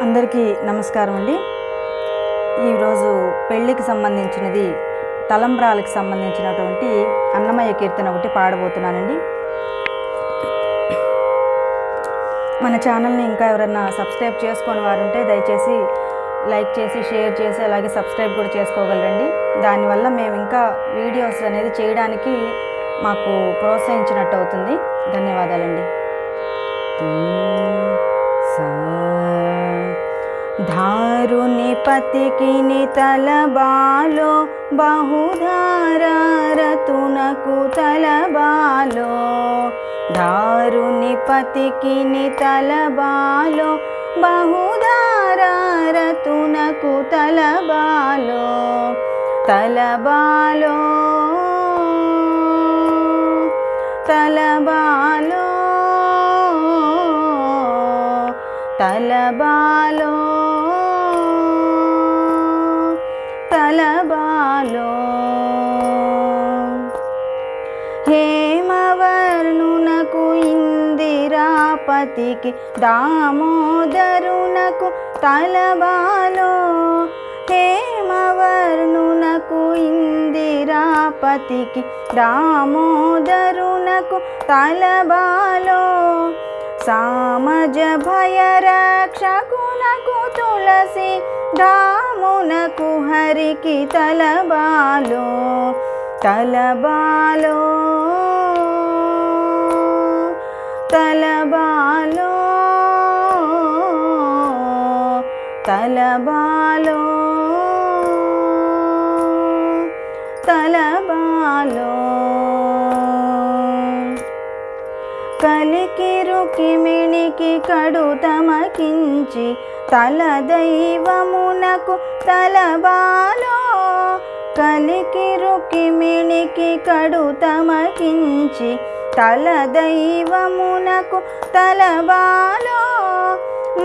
అందరికీ నమస్కారం అండి. ఈరోజు పెళ్ళికి సంబంధించినది తలంబ్రాలకు సంబంధించినటువంటి అన్నమయ్య కీర్తన ఒకటి పాడబోతున్నానండి. మన ఛానల్ని ఇంకా ఎవరైనా సబ్స్క్రైబ్ చేసుకొని వారు ఉంటే దయచేసి లైక్ చేసి షేర్ చేసి అలాగే సబ్స్క్రైబ్ కూడా చేసుకోగలరండి. దానివల్ల మేము ఇంకా వీడియోస్ అనేది చేయడానికి మాకు ప్రోత్సహించినట్టు అవుతుంది. ధన్యవాదాలండి. धारुनि पतिकिनि तलबालो बहुधारतुनकु तलबालो धारुनि पतिकिनि तलबालो बहुधारतुनकु तलबालो तलबालो तलबालो तलबालो तलबालो हेमवर्णुनकु इंदिरापतिकी दामोदरुनकु तलबालो हेमवर्णुनकु इंदिरापतिकी दामोदरुनकु तलबालो सामज भयरक्षकुनकु तुलसी धामुनकु हरिकी तलबालो तलबालो तलबालो तलबालो तलबालो కలికిరుకిమిణికి కడుతమకించి తలదైవమునకు తలబాలో కలికిరుకిమిణికి కడుతమకించి తలదైవమునకు తలబాలో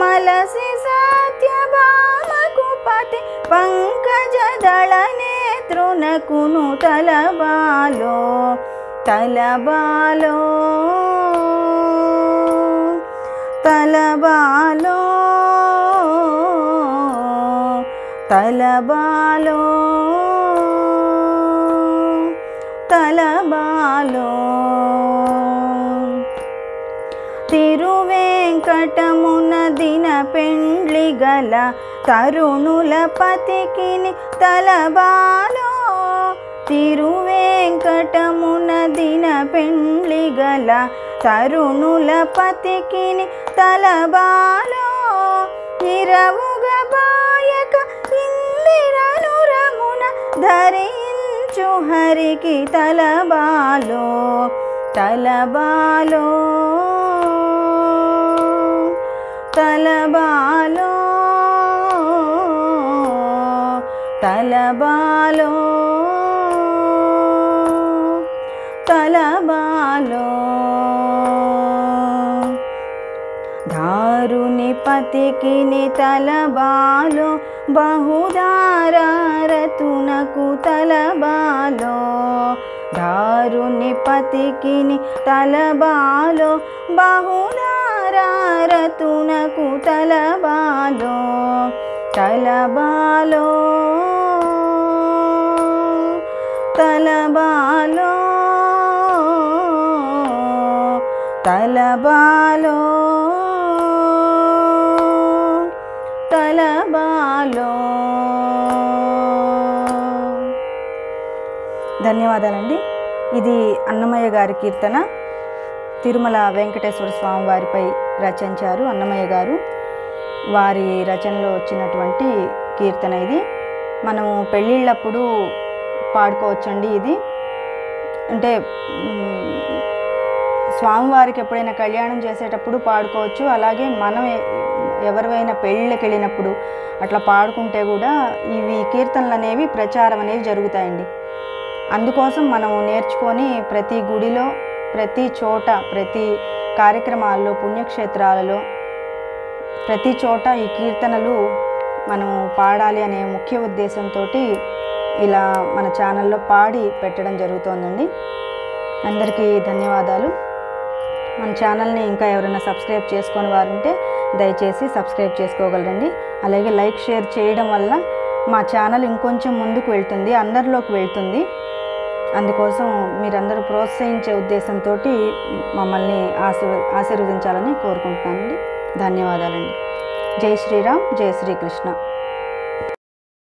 మలసి సత్యభామకు పతి పంకజదళ నేత్రునకును తలబాలో తలబాలో తలబాలో తలబాలో తలబాలో తిరువేంకటమున దిన పెండ్లి గల తరుణుల పతికిని తలబాలో తిరువేంకటమున దిన పెండ్లి గల తరుణుల పతికిని తలబాలో ఇరవుగ బాయక ఇందిరనురమున ధరించు హరికి తలబాలో తలబాలో తలబాలో తలబాలో తలబాలో धारुनि पतिकिनि तलबालो बहुधारतुनकु तलबालो धारुनि पतिकिनि तलबालो बहुधारतुनकु तलबालो तलबालो तलबालो तलबालो తలబాలో. ధన్యవాదాలండి. ఇది అన్నమయ్య గారి కీర్తన. తిరుమల వెంకటేశ్వర స్వామి వారిపై రచించారు అన్నమయ్య గారు. వారి రచనలో వచ్చినటువంటి కీర్తన ఇది. మనము పెళ్ళిళ్ళప్పుడు పాడుకోవచ్చండి. ఇది అంటే స్వామివారికి ఎప్పుడైనా కళ్యాణం చేసేటప్పుడు పాడుకోవచ్చు. అలాగే మనం ఎవరివైనా పెళ్ళిళ్ళకి వెళ్ళినప్పుడు అట్లా పాడుకుంటే కూడా ఇవి కీర్తనలు అనేవి ప్రచారం అనేది జరుగుతాయండి. అందుకోసం మనం నేర్చుకొని ప్రతి గుడిలో ప్రతి చోట ప్రతి కార్యక్రమాల్లో పుణ్యక్షేత్రాలలో ప్రతి చోట ఈ కీర్తనలు మనం పాడాలి అనే ముఖ్య ఉద్దేశంతో ఇలా మన ఛానల్లో పాడి పెట్టడం జరుగుతోందండి. అందరికీ ధన్యవాదాలు. మన ఛానల్ని ఇంకా ఎవరైనా సబ్స్క్రైబ్ చేసుకొని వారు ఉంటే దయచేసి సబ్స్క్రైబ్ చేసుకోగలరండి. అలాగే లైక్ షేర్ చేయడం వల్ల మా ఛానల్ ఇంకొంచెం ముందుకు వెళ్తుంది, అందరిలోకి వెళ్తుంది. అందుకోసం మీరందరూ ప్రోత్సహించే ఉద్దేశంతో మమ్మల్ని ఆశీర్వదించాలని కోరుకుంటున్నానండి. ధన్యవాదాలండి. జై శ్రీరామ్, జై శ్రీకృష్ణ.